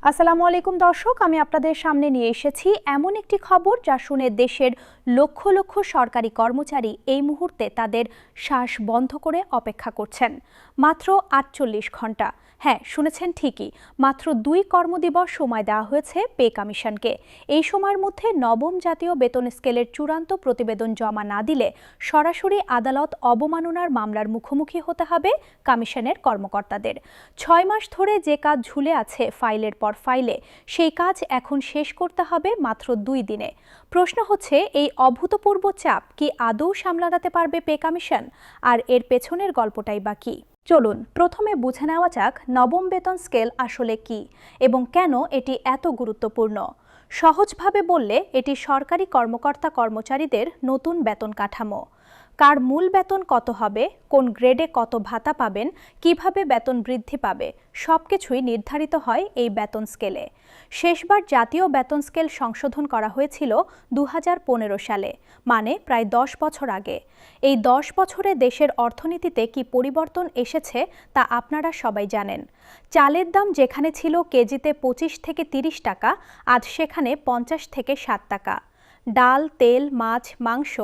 আসসালামু আলাইকুম দর্শক, আমি আপনাদের সামনে নিয়ে এসেছি এমন একটি খবর যা শুনে দেশের লক্ষ লক্ষ সরকারি কর্মচারী এই মুহূর্তে তাদের শ্বাস বন্ধ করে অপেক্ষা করছেন। মাত্র ৪৮ ঘন্টা, হ্যাঁ শুনেছেন ঠিকই, মাত্র ২ কর্মদিবস সময় দেওয়া হয়েছে পে কমিশনকে। এই সময়ের মধ্যে নবম জাতীয় বেতন স্কেলের চূড়ান্ত প্রতিবেদন জমা না দিলে সরাসরি আদালত অবমাননার মামলার মুখোমুখি হতে হবে কমিশনের কর্মকর্তাদের। ৬ মাস ধরে যে কাজ ঝুলে আছে ফাইলের পর ফাইলে, সেই কাজ এখন শেষ করতে হবে মাত্র ২ দিনে। প্রশ্ন হচ্ছে, এই অভূতপূর্ব চাপ কি আদৌ সামলাতে পারবে পে কমিশন? আর এর পেছনের গল্পটাই বা কি? চলুন প্রথমে বুঝে নেওয়া যাক নবম বেতন স্কেল আসলে কি এবং কেন এটি এত গুরুত্বপূর্ণ। সহজভাবে বললে এটি সরকারি কর্মকর্তা কর্মচারীদের নতুন বেতন কাঠামো। কার মূল বেতন কত হবে, কোন গ্রেডে কত ভাতা পাবেন, কিভাবে বেতন বৃদ্ধি পাবে, সবকিছুই নির্ধারিত হয় এই বেতন স্কেলে। শেষবার জাতীয় বেতন স্কেল সংশোধন করা হয়েছিল ২০১৫ সালে, মানে প্রায় ১০ বছর আগে। এই ১০ বছরে দেশের অর্থনীতিতে কি পরিবর্তন এসেছে তা আপনারা সবাই জানেন। চালের দাম যেখানে ছিল কেজিতে ২৫ থেকে ৩০ টাকা, আজ সেখানে ৫০ থেকে ৬০ টাকা। ডাল, তেল, মাছ, মাংস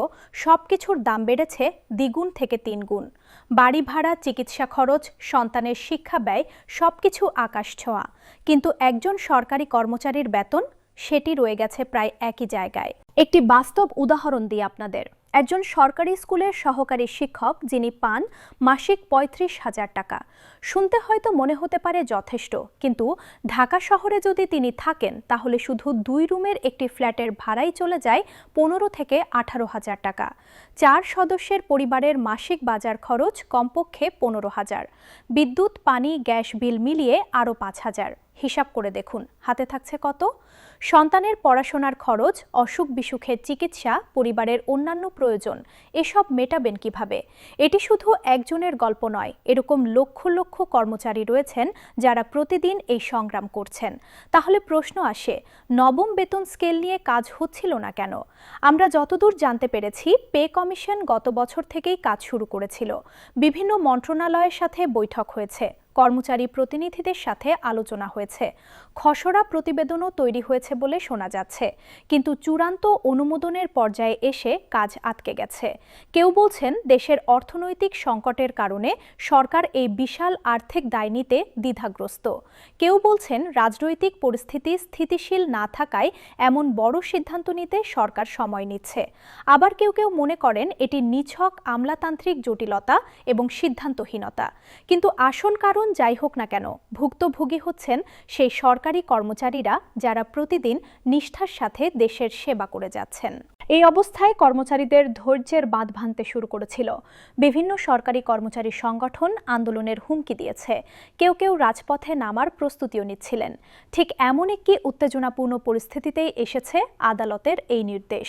সবকিছুর দাম বেড়েছে দ্বিগুণ থেকে ৩ গুণ। বাড়ি ভাড়া, চিকিৎসা খরচ, সন্তানের শিক্ষা ব্যয় সবকিছু আকাশ ছোঁয়া। কিন্তু একজন সরকারি কর্মচারীর বেতন সেটি রয়ে গেছে প্রায় একই জায়গায়। একটি বাস্তব উদাহরণ দিই আপনাদের। একজন সরকারি স্কুলের সহকারী শিক্ষক যিনি পান মাসিক ৩৫,০০০ টাকা। শুনতে হয়তো মনে হতে পারে যথেষ্ট, কিন্তু ঢাকা শহরে যদি তিনি থাকেন তাহলে শুধু ২ রুমের একটি ফ্ল্যাটের ভাড়াই চলে যায় ১৫ থেকে ১৮,০০০ টাকা। ৪ সদস্যের পরিবারের মাসিক বাজার খরচ কমপক্ষে ১৫,০০০। বিদ্যুৎ, পানি, গ্যাস বিল মিলিয়ে আরও ৫,০০০। হিসাব করে দেখুন হাতে থাকছে কত? সন্তানের পড়াশোনার খরচ, অসুখ বিসুখের চিকিৎসা, পরিবারের অন্যান্য প্রয়োজন, এসব মেটাবেন কিভাবে? এটি শুধু একজনের গল্প নয়, এরকম লক্ষ লক্ষ কর্মচারী রয়েছেন যারা প্রতিদিন এই সংগ্রাম করছেন। তাহলে প্রশ্ন আসে, নবম বেতন স্কেল নিয়ে কাজ হচ্ছিল না কেন? আমরা যতদূর জানতে পেরেছি, পে কমিশন গত বছর থেকেই কাজ শুরু করেছিল। বিভিন্ন মন্ত্রণালয়ের সাথে বৈঠক হয়েছে, কর্মচারী প্রতিনিধিদের সাথে আলোচনা হয়েছে, খসড়া প্রতিবেদনও তৈরি হয়েছে বলে শোনা যাচ্ছে। কিন্তু চূড়ান্ত অনুমোদনের পর্যায়ে এসে কাজ আটকে গেছে। কেউ বলছেন দেশের অর্থনৈতিক সংকটের কারণে সরকার এই বিশাল আর্থিক দায় নিতে দ্বিধাগ্রস্ত। কেউ বলছেন রাজনৈতিক পরিস্থিতি স্থিতিশীল না থাকায় এমন বড় সিদ্ধান্ত নিতে সরকার সময় নিচ্ছে। আবার কেউ কেউ মনে করেন এটি নিছক আমলাতান্ত্রিক জটিলতা এবং সিদ্ধান্তহীনতা। কিন্তু আসল কারণ যাই হোক না কেন, ভুক্তভোগী হচ্ছেন সেই সরকারি কর্মচারীরা যারা প্রতিদিন নিষ্ঠার সাথে দেশের সেবা করে যাচ্ছেন। এই অবস্থায় কর্মচারীদের ধৈর্যের বাঁধ ভাঙতে শুরু করেছিল। বিভিন্ন সরকারি কর্মচারী সংগঠন আন্দোলনের হুমকি দিয়েছে, কেউ কেউ রাজপথে নামার প্রস্তুতিও নিচ্ছিলেন। ঠিক এমন একটি উত্তেজনাপূর্ণ পরিস্থিতিতেই এসেছে আদালতের এই নির্দেশ।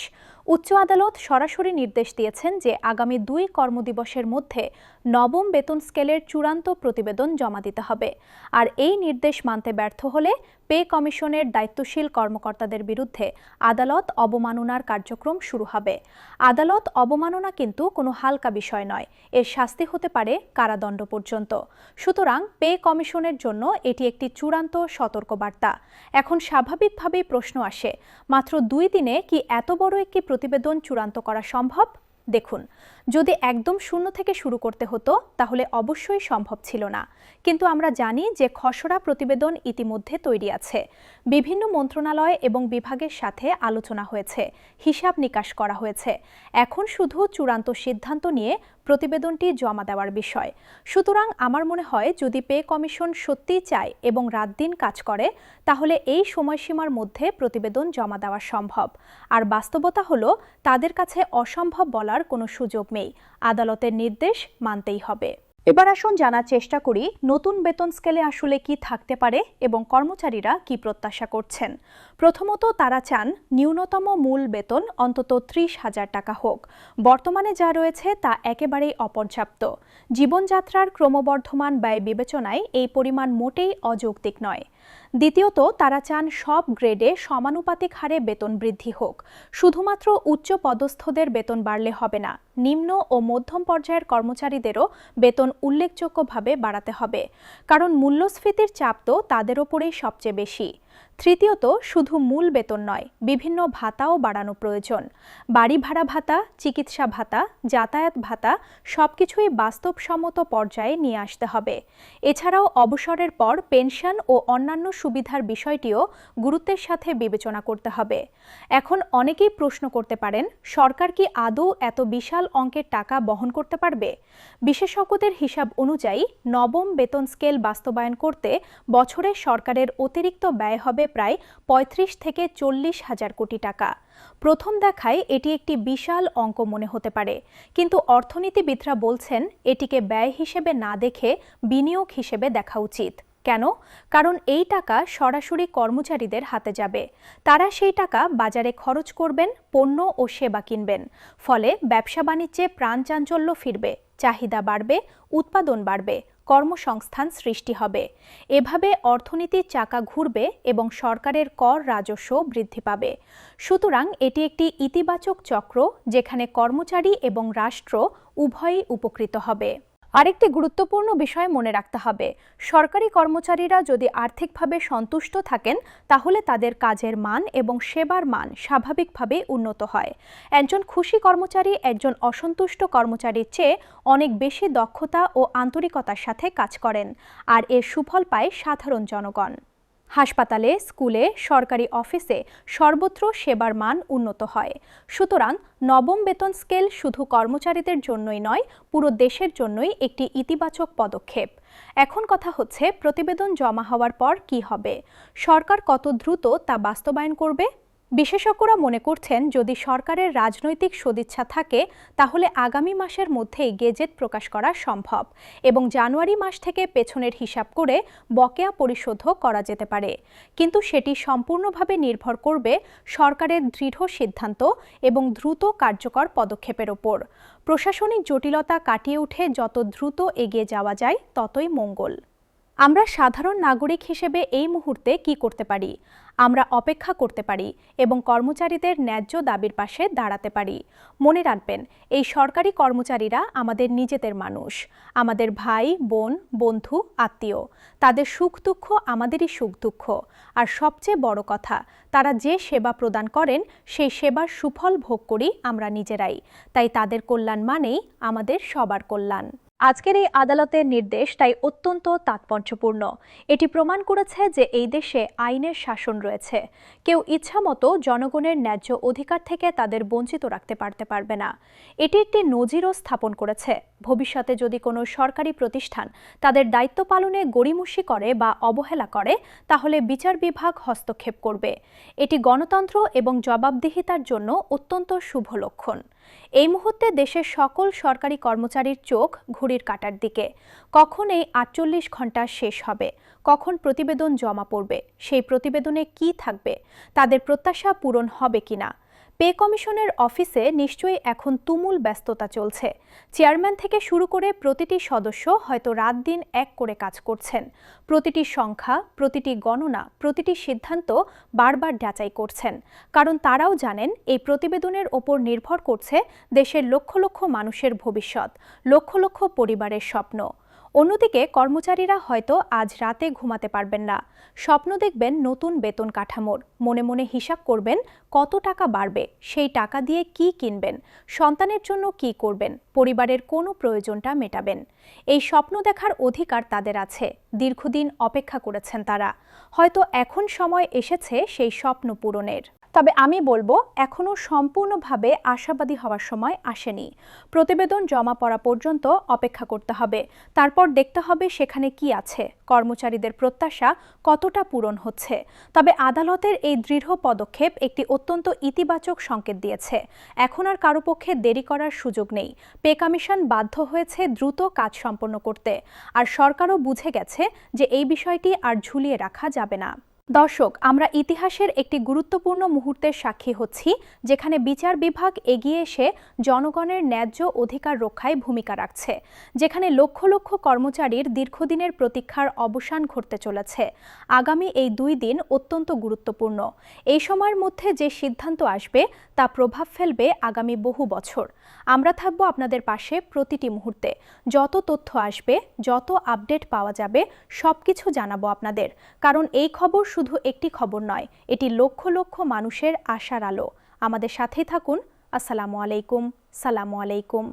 উচ্চ আদালত সরাসরি নির্দেশ দিয়েছেন যে আগামী ২ কর্মদিবসের মধ্যে নবম বেতন স্কেলের চূড়ান্ত প্রতিবেদন জমা দিতে হবে। আর এই নির্দেশ মানতে ব্যর্থ হলে পে কমিশনের দায়িত্বশীল কর্মকর্তাদের বিরুদ্ধে আদালত অবমাননার কার্যক্রম শুরু হবে। আদালত অবমাননা কিন্তু কোনো হালকা বিষয় নয়, এর শাস্তি হতে পারে কারাদণ্ড পর্যন্ত। সুতরাং পে কমিশনের জন্য এটি একটি চূড়ান্ত সতর্কবার্তা। এখন স্বাভাবিকভাবেই প্রশ্ন আসে, মাত্র ২ দিনে কি এত বড় একটি প্রতিবেদন চূড়ান্ত করা সম্ভব? দেখুন, যদি একদম শূন্য থেকে শুরু করতে হতো তাহলে অবশ্যই সম্ভব ছিল না। কিন্তু আমরা জানি যে খসড়া প্রতিবেদন ইতিমধ্যে তৈরি আছে। বিভিন্ন মন্ত্রণালয় এবং বিভাগের সাথে আলোচনা হয়েছে, হিসাব নিকাশ করা হয়েছে। এখন শুধু চূড়ান্ত সিদ্ধান্ত নিয়ে প্রতিবেদনটি জমা দেওয়ার বিষয়। সুতরাং আমার মনে হয় যদি পে কমিশন সত্যিই চায় এবং রাত দিন কাজ করে, তাহলে এই সময়সীমার মধ্যে প্রতিবেদন জমা দেওয়া সম্ভব। আর বাস্তবতা হলো তাদের কাছে অসম্ভব বলার কোনো সুযোগ নেই। আদালতের নির্দেশ মানতেই হবে। এবার আসুন জানার চেষ্টা করি নতুন বেতন স্কেলে আসলে কি থাকতে পারে এবং কর্মচারীরা কি প্রত্যাশা করছেন। প্রথমত, তারা চান ন্যূনতম মূল বেতন অন্তত ৩০,০০০ টাকা হোক। বর্তমানে যা রয়েছে তা একেবারেই অপর্যাপ্ত। জীবনযাত্রার ক্রমবর্ধমান ব্যয় বিবেচনায় এই পরিমাণ মোটেই অযৌক্তিক নয়। দ্বিতীয়ত, তারা চান সব গ্রেডে সমানুপাতিক হারে বেতন বৃদ্ধি হোক। শুধুমাত্র উচ্চ পদস্থদের বেতন বাড়লে হবে না, নিম্ন ও মধ্যম পর্যায়ের কর্মচারীদেরও বেতন উল্লেখযোগ্যভাবে বাড়াতে হবে, কারণ মূল্যস্ফীতির চাপ তো তাদের ওপরেই সবচেয়ে বেশি। তৃতীয়ত, শুধু মূল বেতন নয়, বিভিন্ন ভাতাও বাড়ানো প্রয়োজন। বাড়ি ভাড়া ভাতা, চিকিৎসা ভাতা, যাতায়াত ভাতা সবকিছুই বাস্তবসম্মত পর্যায়ে নিয়ে আসতে হবে। এছাড়াও অবসরের পর পেনশন ও অন্যান্য সুবিধার বিষয়টিও গুরুত্বের সাথে বিবেচনা করতে হবে। এখন অনেকেই প্রশ্ন করতে পারেন, সরকার কি আদৌ এত বিশাল অঙ্কের টাকা বহন করতে পারবে? বিশেষজ্ঞদের হিসাব অনুযায়ী নবম বেতন স্কেল বাস্তবায়ন করতে বছরে সরকারের অতিরিক্ত ব্যয় হবে প্রায় ৩৫ থেকে ৪০ হাজার কোটি টাকা। প্রথম দেখায় এটি একটি বিশাল অঙ্ক মনে হতে পারে, কিন্তু অর্থনীতিবিদরা বলছেন এটিকে ব্যয় হিসেবে না দেখে বিনিয়োগ হিসেবে দেখা উচিত। কেন? কারণ এই টাকা সরাসরি কর্মচারীদের হাতে যাবে। তারা সেই টাকা বাজারে খরচ করবেন, পণ্য ও সেবা কিনবেন। ফলে ব্যবসা বাণিজ্যে প্রাণচাঞ্চল্য ফিরবে, চাহিদা বাড়বে, উৎপাদন বাড়বে, কর্মসংস্থান সৃষ্টি হবে। এভাবে অর্থনীতির চাকা ঘুরবে এবং সরকারের কর রাজস্ব বৃদ্ধি পাবে। সুতরাং এটি একটি ইতিবাচক চক্র, যেখানে কর্মচারী এবং রাষ্ট্র উভয়ই উপকৃত হবে। আরেকটি গুরুত্বপূর্ণ বিষয় মনে রাখতে হবে, সরকারি কর্মচারীরা যদি আর্থিকভাবে সন্তুষ্ট থাকেন তাহলে তাদের কাজের মান এবং সেবার মান স্বাভাবিকভাবে উন্নত হয়। একজন খুশি কর্মচারী একজন অসন্তুষ্ট কর্মচারীর চেয়ে অনেক বেশি দক্ষতা ও আন্তরিকতার সাথে কাজ করেন, আর এর সুফল পায় সাধারণ জনগণ। হাসপাতালে, স্কুলে, সরকারি অফিসে সর্বত্র সেবার মান উন্নত হয়। সুতরাং নবম বেতন স্কেল শুধু কর্মচারীদের জন্যই নয়, পুরো দেশের জন্যই একটি ইতিবাচক পদক্ষেপ। এখন কথা হচ্ছে, প্রতিবেদন জমা হওয়ার পর কি হবে? সরকার কত দ্রুত তা বাস্তবায়ন করবে? বিশেষজ্ঞরা মনে করছেন, যদি সরকারের রাজনৈতিক সদিচ্ছা থাকে তাহলে আগামী মাসের মধ্যেই গেজেট প্রকাশ করা সম্ভব এবং জানুয়ারি মাস থেকে পেছনের হিসাব করে বকেয়া পরিশোধও করা যেতে পারে। কিন্তু সেটি সম্পূর্ণভাবে নির্ভর করবে সরকারের দৃঢ় সিদ্ধান্ত এবং দ্রুত কার্যকর পদক্ষেপের ওপর। প্রশাসনিক জটিলতা কাটিয়ে উঠে যত দ্রুত এগিয়ে যাওয়া যায় ততই মঙ্গল। আমরা সাধারণ নাগরিক হিসেবে এই মুহূর্তে কি করতে পারি? আমরা অপেক্ষা করতে পারি এবং কর্মচারীদের ন্যায্য দাবির পাশে দাঁড়াতে পারি। মনে রাখবেন, এই সরকারি কর্মচারীরা আমাদের নিজেদের মানুষ, আমাদের ভাই, বোন, বন্ধু, আত্মীয়। তাদের সুখ দুঃখ আমাদেরই সুখ দুঃখ। আর সবচেয়ে বড় কথা, তারা যে সেবা প্রদান করেন সেই সেবার সুফল ভোগ করি আমরা নিজেরাই। তাই তাদের কল্যাণ মানেই আমাদের সবার কল্যাণ। আজকের এই আদালতের নির্দেশ তাই অত্যন্ত তাৎপর্যপূর্ণ। এটি প্রমাণ করেছে যে এই দেশে আইনের শাসন রয়েছে। কেউ ইচ্ছামতো জনগণের ন্যায্য অধিকার থেকে তাদের বঞ্চিত রাখতে পারবে না। এটি একটি নজিরও স্থাপন করেছে। ভবিষ্যতে যদি কোনো সরকারি প্রতিষ্ঠান তাদের দায়িত্ব পালনে গড়িমসি করে বা অবহেলা করে, তাহলে বিচার বিভাগ হস্তক্ষেপ করবে। এটি গণতন্ত্র এবং জবাবদিহিতার জন্য অত্যন্ত শুভ লক্ষণ। এই মুহূর্তে দেশের সকল সরকারি কর্মচারীর চোখ ঘড়ির কাঁটার দিকে। কখন এই ৪৮ ঘন্টা শেষ হবে? কখন প্রতিবেদন জমা পড়বে? সেই প্রতিবেদনে কি থাকবে? তাদের প্রত্যাশা পূরণ হবে কিনা? পে কমিশনের অফিসে নিশ্চয়ই এখন তুমুল ব্যস্ততা চলছে। চেয়ারম্যান থেকে শুরু করে প্রতিটি সদস্য হয়তো রাত দিন এক করে কাজ করছেন। প্রতিটি সংখ্যা, প্রতিটি গণনা, প্রতিটি সিদ্ধান্ত বারবার যাচাই করছেন, কারণ তারাও জানেন এই প্রতিবেদনের ওপর নির্ভর করছে দেশের লক্ষ লক্ষ মানুষের ভবিষ্যৎ, লক্ষ লক্ষ পরিবারের স্বপ্ন। অন্যদিকে কর্মচারীরা হয়তো আজ রাতে ঘুমাতে পারবেন না। স্বপ্ন দেখবেন নতুন বেতন কাঠামোর, মনে মনে হিসাব করবেন কত টাকা বাড়বে, সেই টাকা দিয়ে কি কিনবেন, সন্তানের জন্য কি করবেন, পরিবারের কোনো প্রয়োজনটা মেটাবেন। এই স্বপ্ন দেখার অধিকার তাদের আছে। দীর্ঘদিন অপেক্ষা করেছেন তারা। হয়তো এখন সময় এসেছে সেই স্বপ্ন পূরণের। তবে আমি বলবো, এখনো সম্পূর্ণভাবে আশাবাদী হওয়ার সময় আসেনি। প্রতিবেদন জমা পড়া পর্যন্ত অপেক্ষা করতে হবে। তারপর দেখতে হবে সেখানে কি আছে, কর্মচারীদের প্রত্যাশা কতটা পূরণ হচ্ছে। তবে আদালতের এই দৃঢ় পদক্ষেপ একটি অত্যন্ত ইতিবাচক সংকেত দিয়েছে। এখন আর কারো পক্ষে দেরি করার সুযোগ নেই। পে কমিশন বাধ্য হয়েছে দ্রুত কাজ সম্পন্ন করতে, আর সরকারও বুঝে গেছে যে এই বিষয়টি আর ঝুলিয়ে রাখা যাবে না। দর্শক, আমরা ইতিহাসের একটি গুরুত্বপূর্ণ মুহূর্তের সাক্ষী হচ্ছি, যেখানে বিচার বিভাগ এগিয়ে এসে জনগণের ন্যায্য অধিকার রক্ষায় ভূমিকা রাখছে, যেখানে লক্ষ লক্ষ কর্মচারীর দীর্ঘদিনের প্রতীক্ষার অবসান ঘটতে চলেছে। আগামী এই 2 দিন অত্যন্ত গুরুত্বপূর্ণ। এই সময়ের মধ্যে যে সিদ্ধান্ত আসবে তা প্রভাব ফেলবে আগামী বহু বছর। আমরা থাকব আপনাদের পাশে প্রতিটি মুহূর্তে। যত তথ্য আসবে, যত আপডেট পাওয়া যাবে, সবকিছু জানাবো আপনাদের। কারণ এই খবর শুধু একটি খবর নয়, এটি লক্ষ লক্ষ মানুষের আশার আলো। আমাদের সাথেই থাকুন। আসসালামু আলাইকুম। সালামু আলাইকুম।